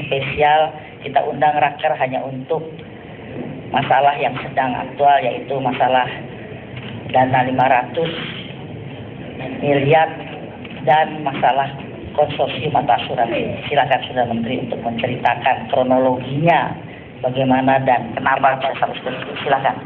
spesial kita undang raker hanya untuk masalah yang sedang aktual, yaitu masalah dana 500 miliar dan masalah konsorsium atau asuransi. Silakan Saudara Menteri untuk menceritakan kronologinya bagaimana dan kenapa saya harus berdiskusi. Silakan.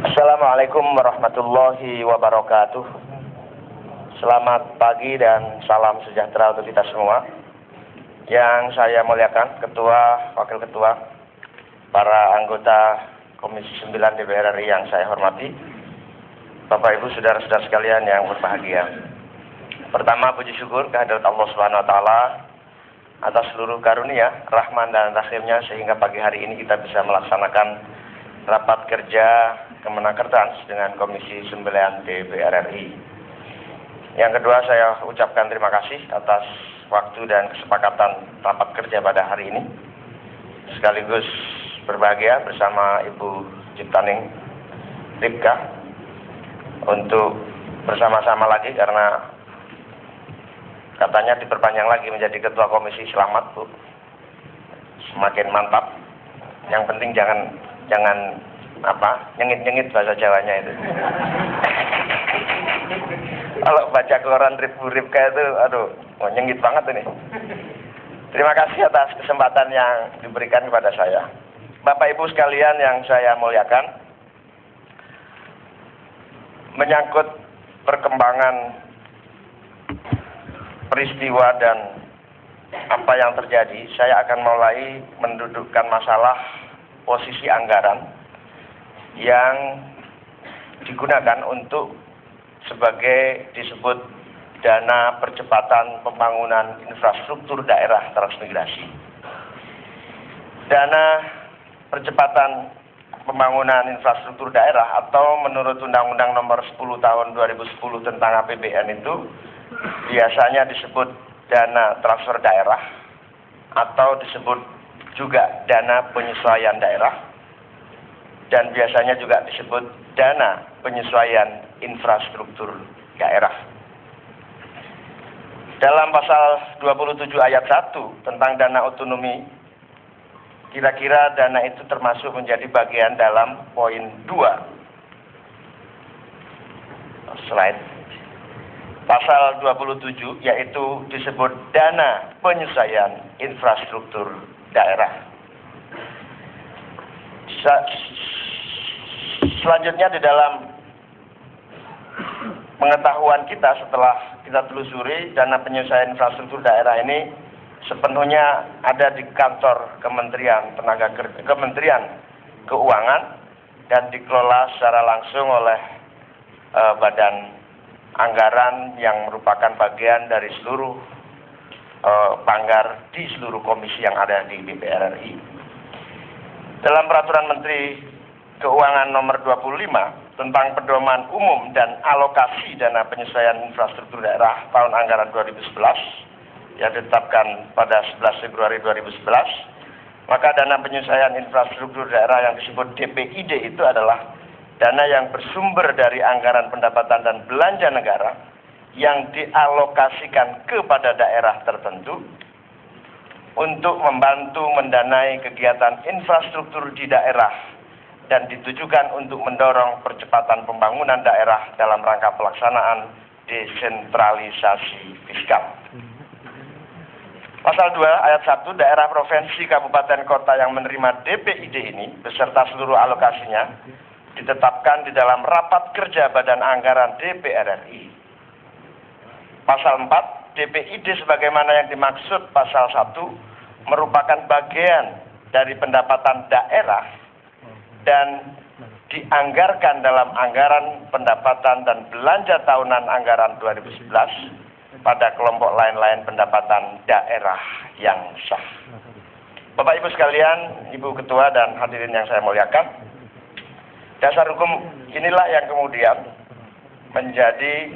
Assalamualaikum warahmatullahi wabarakatuh. Selamat pagi dan salam sejahtera untuk kita semua. Yang saya muliakan Ketua, Wakil Ketua, para anggota Komisi 9 DPR RI yang saya hormati, Bapak Ibu saudara-saudara sekalian yang berbahagia. Pertama, puji syukur kehadirat Allah Subhanahu wa taala atas seluruh karunia, rahman dan rahimnya sehingga pagi hari ini kita bisa melaksanakan rapat kerja Kemenakertrans dengan Komisi 9 DPR RI. Yang kedua, saya ucapkan terima kasih atas waktu dan kesepakatan rapat kerja pada hari ini. Sekaligus berbahagia bersama Ibu Ciptaning Ripka untuk bersama-sama lagi karena katanya diperpanjang lagi menjadi Ketua Komisi. Selamat Bu, semakin mantap. Yang penting jangan nyengit-nyengit bahasa Jawanya itu. Kalau baca koran Ripka itu, nyengit banget ini. Terima kasih atas kesempatan yang diberikan kepada saya. Bapak Ibu sekalian yang saya muliakan, menyangkut perkembangan peristiwa dan apa yang terjadi, saya akan mulai mendudukkan masalah posisi anggaran yang digunakan untuk sebagai disebut dana percepatan pembangunan infrastruktur daerah transmigrasi. Dana percepatan pembangunan infrastruktur daerah atau menurut Undang-Undang Nomor 10 Tahun 2010 tentang APBN itu biasanya disebut dana transfer daerah atau disebut juga dana penyesuaian daerah, dan biasanya juga disebut dana penyesuaian infrastruktur daerah. Dalam pasal 27 ayat 1 tentang dana otonomi, kira-kira dana itu termasuk menjadi bagian dalam poin 2 slide. Pasal 27 yaitu disebut dana penyesuaian infrastruktur daerah. Selanjutnya di dalam pengetahuan kita setelah kita telusuri, dana penyesuaian infrastruktur daerah ini sepenuhnya ada di kantor Kementerian Keuangan dan dikelola secara langsung oleh badan anggaran yang merupakan bagian dari seluruh panggar di seluruh komisi yang ada di DPR RI. Dalam Peraturan Menteri Keuangan Nomor 25 tentang pedoman umum dan alokasi dana penyesuaian infrastruktur daerah tahun anggaran 2011 yang ditetapkan pada 11 Februari 2011, maka dana penyesuaian infrastruktur daerah yang disebut DPID itu adalah dana yang bersumber dari anggaran pendapatan dan belanja negara yang dialokasikan kepada daerah tertentu untuk membantu mendanai kegiatan infrastruktur di daerah dan ditujukan untuk mendorong percepatan pembangunan daerah dalam rangka pelaksanaan desentralisasi fiskal. Pasal 2 ayat 1, daerah provinsi, kabupaten, kota yang menerima DPID ini beserta seluruh alokasinya ditetapkan di dalam rapat kerja Badan Anggaran DPR RI. Pasal 4, DPID sebagaimana yang dimaksud pasal 1 merupakan bagian dari pendapatan daerah dan dianggarkan dalam anggaran pendapatan dan belanja tahunan anggaran 2011 pada kelompok lain-lain pendapatan daerah yang sah. Bapak Ibu sekalian, Ibu Ketua dan hadirin yang saya muliakan, dasar hukum inilah yang kemudian menjadi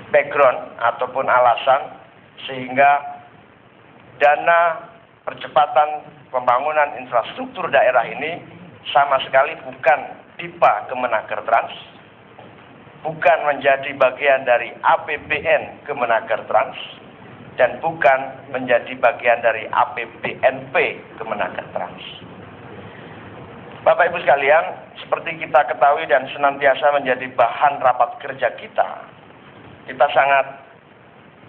background ataupun alasan sehingga dana percepatan pembangunan infrastruktur daerah ini sama sekali bukan DIPA Kemenakertrans, bukan menjadi bagian dari APBN Kemenaker Trans, dan bukan menjadi bagian dari APBNP Kemenaker Trans. Bapak Ibu sekalian, seperti kita ketahui dan senantiasa menjadi bahan rapat kerja kita sangat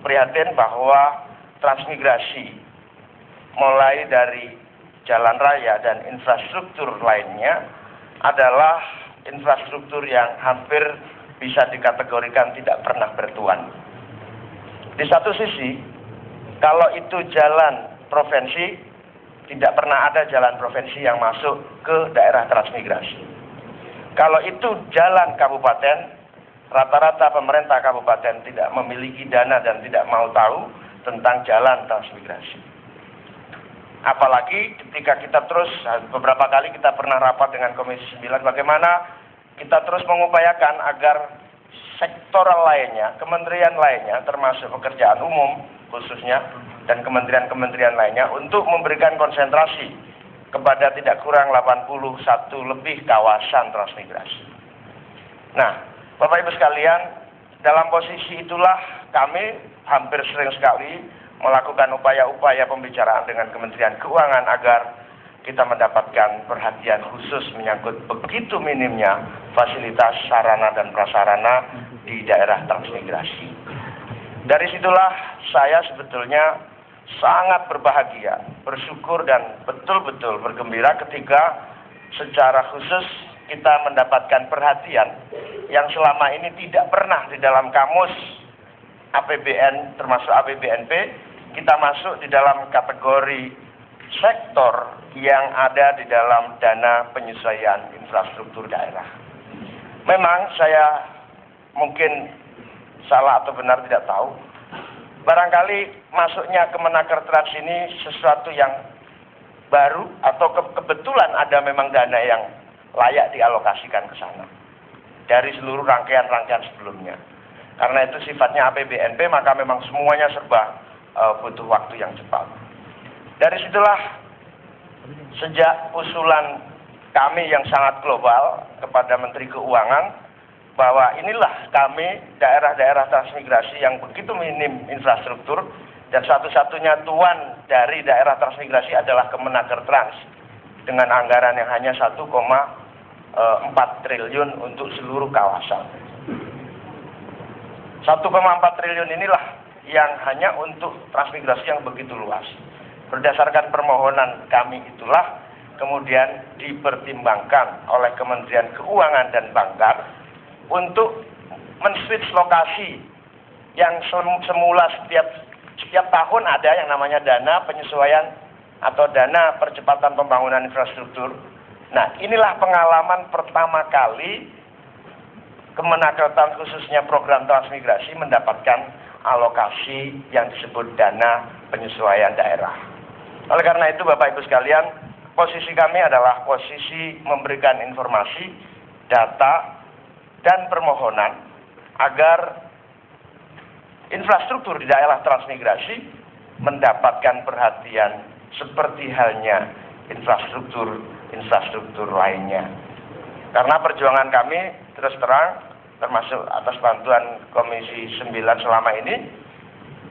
prihatin bahwa transmigrasi mulai dari jalan raya dan infrastruktur lainnya adalah infrastruktur yang hampir bisa dikategorikan tidak pernah bertuan. Di satu sisi, kalau itu jalan provinsi, tidak pernah ada jalan provinsi yang masuk ke daerah transmigrasi. Kalau itu jalan kabupaten, rata-rata pemerintah kabupaten tidak memiliki dana dan tidak mau tahu tentang jalan transmigrasi. Apalagi ketika kita terus, beberapa kali kita pernah rapat dengan Komisi 9, bagaimana kita terus mengupayakan agar sektoral lainnya, kementerian lainnya, termasuk pekerjaan umum khususnya, dan kementerian-kementerian lainnya untuk memberikan konsentrasi kepada tidak kurang 81 lebih kawasan transmigrasi. Nah, Bapak Ibu sekalian, dalam posisi itulah kami hampir sering sekali melakukan upaya-upaya pembicaraan dengan Kementerian Keuangan agar kita mendapatkan perhatian khusus menyangkut begitu minimnya fasilitas sarana dan prasarana di daerah transmigrasi. Dari situlah saya sebetulnya sangat berbahagia, bersyukur dan betul-betul bergembira ketika secara khusus kita mendapatkan perhatian yang selama ini tidak pernah di dalam kamus APBN termasuk APBNP, kita masuk di dalam kategori sektor yang ada di dalam dana penyesuaian infrastruktur daerah. Memang saya mungkin salah atau benar tidak tahu. Barangkali masuknya Kemenaker Trans ini sesuatu yang baru atau kebetulan ada memang dana yang layak dialokasikan ke sana dari seluruh rangkaian-rangkaian sebelumnya. Karena itu sifatnya APBNP, maka memang semuanya serba butuh waktu yang cepat. Dari situlah sejak usulan kami yang sangat global kepada Menteri Keuangan bahwa inilah kami daerah-daerah transmigrasi yang begitu minim infrastruktur dan satu-satunya tuan dari daerah transmigrasi adalah Kemenaker Trans dengan anggaran yang hanya 1,4 triliun untuk seluruh kawasan. 1,4 triliun inilah yang hanya untuk transmigrasi yang begitu luas. Berdasarkan permohonan kami itulah kemudian dipertimbangkan oleh Kementerian Keuangan dan Bangkar untuk men-switch lokasi yang semula setiap tahun ada yang namanya dana penyesuaian atau dana percepatan pembangunan infrastruktur. Nah, inilah pengalaman pertama kali Kemenaker Trans khususnya program transmigrasi mendapatkan alokasi yang disebut dana penyesuaian daerah. Oleh karena itu Bapak Ibu sekalian, posisi kami adalah posisi memberikan informasi, data, dan permohonan agar infrastruktur di daerah transmigrasi mendapatkan perhatian seperti halnya infrastruktur lainnya. Karena perjuangan kami terus terang termasuk atas bantuan Komisi 9 selama ini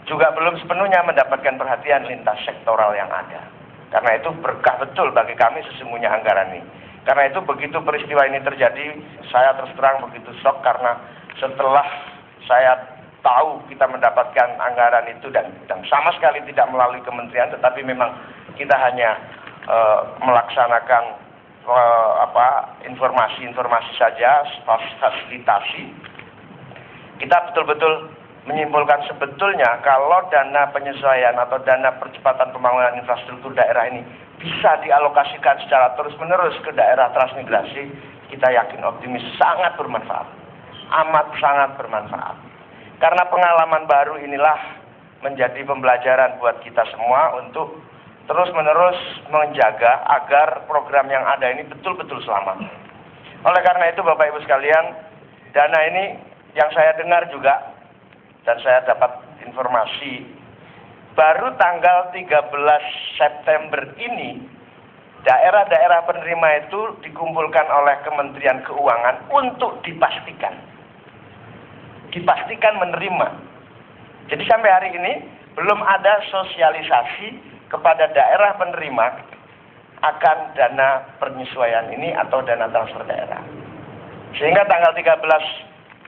juga belum sepenuhnya mendapatkan perhatian lintas sektoral yang ada. Karena itu berkah betul bagi kami sesungguhnya anggaran ini. Karena itu begitu peristiwa ini terjadi, saya terus terang begitu shock karena setelah saya tahu kita mendapatkan anggaran itu dan sama sekali tidak melalui kementerian, tetapi memang kita hanya melaksanakan informasi-informasi saja, fasilitasi. Kita betul-betul menyimpulkan sebetulnya kalau dana penyesuaian atau dana percepatan pembangunan infrastruktur daerah ini bisa dialokasikan secara terus-menerus ke daerah transmigrasi, kita yakin optimis sangat bermanfaat, amat sangat bermanfaat. Karena pengalaman baru inilah menjadi pembelajaran buat kita semua untuk terus-menerus menjaga agar program yang ada ini betul-betul selamat. Oleh karena itu Bapak Ibu sekalian, dana ini yang saya dengar juga dan saya dapat informasi baru tanggal 13 September ini daerah-daerah penerima itu dikumpulkan oleh Kementerian Keuangan untuk dipastikan dipastikan menerima. Jadi sampai hari ini belum ada sosialisasi kepada daerah penerima akan dana penyesuaian ini atau dana transfer daerah. Sehingga tanggal 13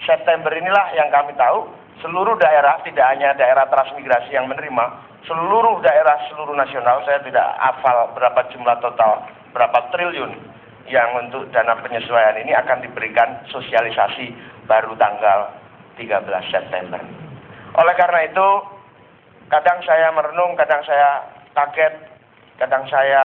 September inilah yang kami tahu seluruh daerah, tidak hanya daerah transmigrasi yang menerima, seluruh daerah seluruh nasional, saya tidak hafal berapa jumlah total, berapa triliun yang untuk dana penyesuaian ini akan diberikan sosialisasi baru tanggal 13 September. Oleh karena itu, kadang saya merenung, kadang saya kaget, kadang saya